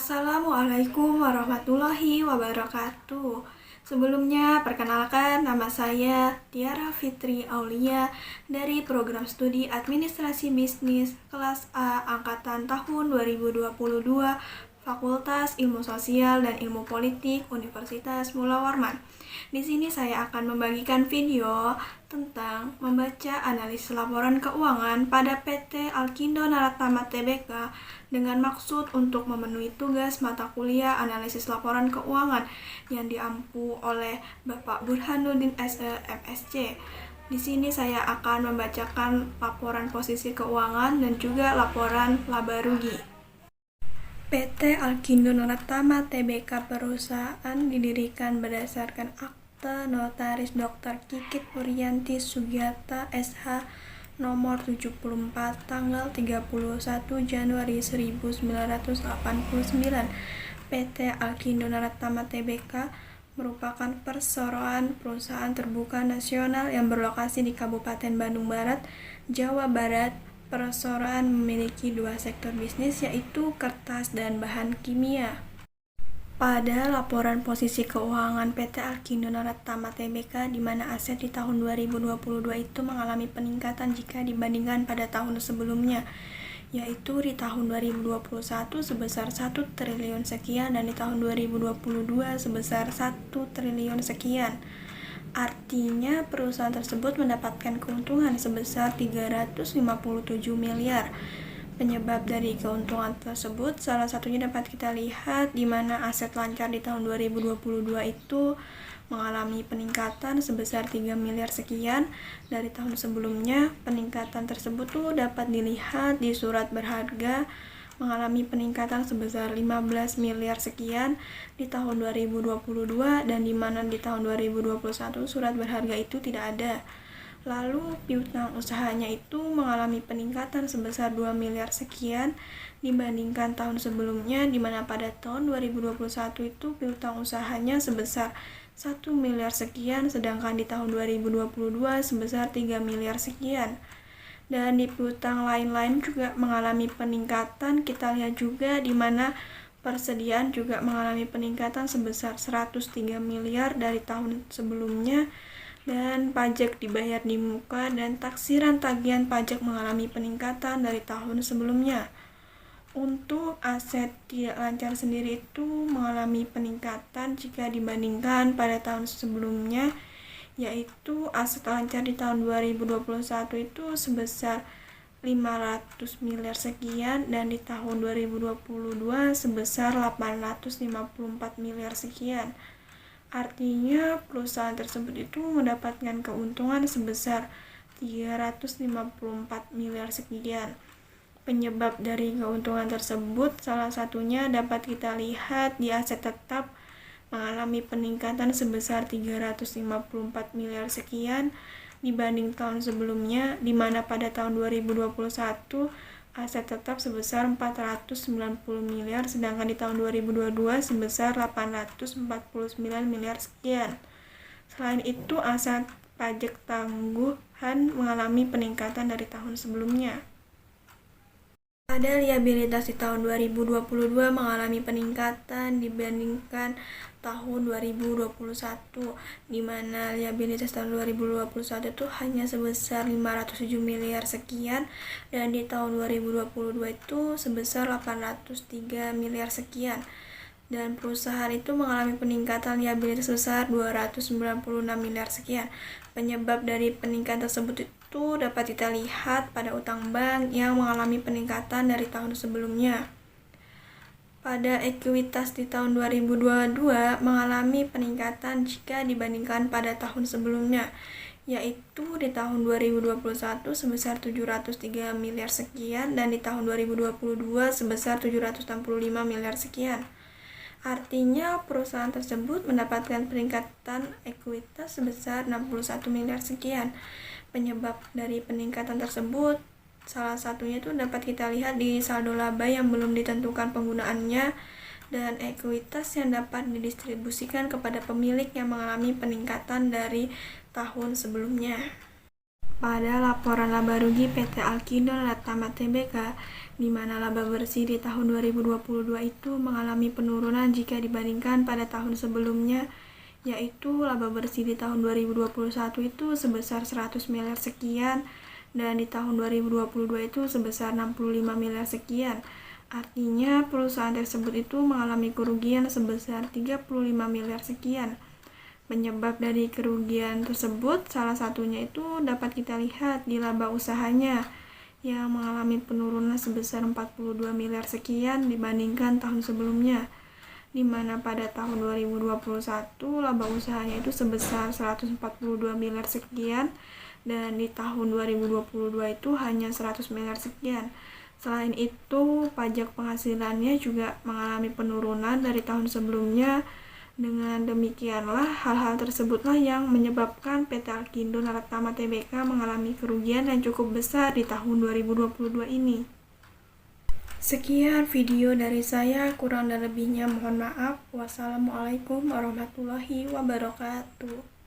Assalamualaikum warahmatullahi wabarakatuh. Sebelumnya, perkenalkan nama saya Tiara Fitri Aulia dari program studi Administrasi Bisnis kelas A angkatan tahun 2022 Fakultas Ilmu Sosial dan Ilmu Politik Universitas Mula Warman. Di sini saya akan membagikan video tentang membaca analisis laporan keuangan pada PT Alkindo Naratama Tbk dengan maksud untuk memenuhi tugas mata kuliah analisis laporan keuangan yang diampu oleh Bapak Burhanuddin SE MSc. Di sini saya akan membacakan laporan posisi keuangan dan juga laporan laba rugi. PT Alkindo Naratama Tbk perusahaan didirikan berdasarkan Akte Notaris Dr. Kikit Purianti Sugiyata SH nomor 74 tanggal 31 Januari 1989. PT Alkindo Naratama Tbk merupakan perseroan perusahaan terbuka nasional yang berlokasi di Kabupaten Bandung Barat, Jawa Barat. Perusahaan memiliki dua sektor bisnis, yaitu kertas dan bahan kimia. Pada laporan posisi keuangan PT Alkindo Naratama Tbk, di mana aset di tahun 2022 itu mengalami peningkatan jika dibandingkan pada tahun sebelumnya, yaitu di tahun 2021 sebesar 1 triliun sekian dan di tahun 2022 sebesar 1 triliun sekian. Artinya perusahaan tersebut mendapatkan keuntungan sebesar 357 miliar. Penyebab dari keuntungan tersebut salah satunya dapat kita lihat di mana aset lancar di tahun 2022 itu mengalami peningkatan sebesar 3 miliar sekian dari tahun sebelumnya. Peningkatan tersebut tuh dapat dilihat di surat berharga mengalami peningkatan sebesar 15 miliar sekian di tahun 2022 dan di mana di tahun 2021 surat berharga itu tidak ada. Lalu piutang usahanya itu mengalami peningkatan sebesar 2 miliar sekian dibandingkan tahun sebelumnya, di mana pada tahun 2021 itu piutang usahanya sebesar 1 miliar sekian, sedangkan di tahun 2022 sebesar 3 miliar sekian. Dan di piutang lain-lain juga mengalami peningkatan. Kita lihat juga di mana persediaan juga mengalami peningkatan sebesar 103 miliar dari tahun sebelumnya, dan pajak dibayar di muka dan taksiran tagihan pajak mengalami peningkatan dari tahun sebelumnya. Untuk aset tidak lancar sendiri itu mengalami peningkatan jika dibandingkan pada tahun sebelumnya, yaitu aset lancar di tahun 2021 itu sebesar 500 miliar sekian dan di tahun 2022 sebesar 854 miliar sekian. Artinya perusahaan tersebut itu mendapatkan keuntungan sebesar 354 miliar sekian. Penyebab dari keuntungan tersebut salah satunya dapat kita lihat di aset tetap mengalami peningkatan sebesar 354 miliar sekian dibanding tahun sebelumnya, di mana pada tahun 2021 aset tetap sebesar 490 miliar, sedangkan di tahun 2022 sebesar 849 miliar sekian. Selain itu, aset pajak tangguhan mengalami peningkatan dari tahun sebelumnya. Pada liabilitas di tahun 2022 mengalami peningkatan dibandingkan tahun 2021, di mana liabilitas tahun 2021 itu hanya sebesar 507 miliar sekian dan di tahun 2022 itu sebesar 803 miliar sekian. Dan perusahaan itu mengalami peningkatan liabilitas sebesar 296 miliar sekian. Penyebab dari peningkatan tersebut itu dapat kita lihat pada utang bank yang mengalami peningkatan dari tahun sebelumnya. Pada ekuitas di tahun 2022 mengalami peningkatan jika dibandingkan pada tahun sebelumnya, yaitu di tahun 2021 sebesar 703 miliar sekian dan di tahun 2022 sebesar 765 miliar sekian. Artinya perusahaan tersebut mendapatkan peningkatan ekuitas sebesar 61 miliar sekian. Penyebab dari peningkatan tersebut salah satunya itu dapat kita lihat di saldo laba yang belum ditentukan penggunaannya dan ekuitas yang dapat didistribusikan kepada pemilik yang mengalami peningkatan dari tahun sebelumnya. Pada laporan laba rugi PT Alkindo Naratama Tbk, di mana laba bersih di tahun 2022 itu mengalami penurunan jika dibandingkan pada tahun sebelumnya, yaitu laba bersih di tahun 2021 itu sebesar 100 miliar sekian, dan di tahun 2022 itu sebesar 65 miliar sekian. Artinya perusahaan tersebut itu mengalami kerugian sebesar 35 miliar sekian. Penyebab dari kerugian tersebut salah satunya itu dapat kita lihat di laba usahanya yang mengalami penurunan sebesar 42 miliar sekian dibandingkan tahun sebelumnya, di mana pada tahun 2021 laba usahanya itu sebesar 142 miliar sekian, dan di tahun 2022 itu hanya 100 miliar sekian. Selain itu, pajak penghasilannya juga mengalami penurunan dari tahun sebelumnya. Dengan demikianlah, hal-hal tersebutlah yang menyebabkan PT Alkindo Naratama Tbk mengalami kerugian yang cukup besar di tahun 2022 ini. Sekian video dari saya, kurang dan lebihnya mohon maaf. Wassalamualaikum warahmatullahi wabarakatuh.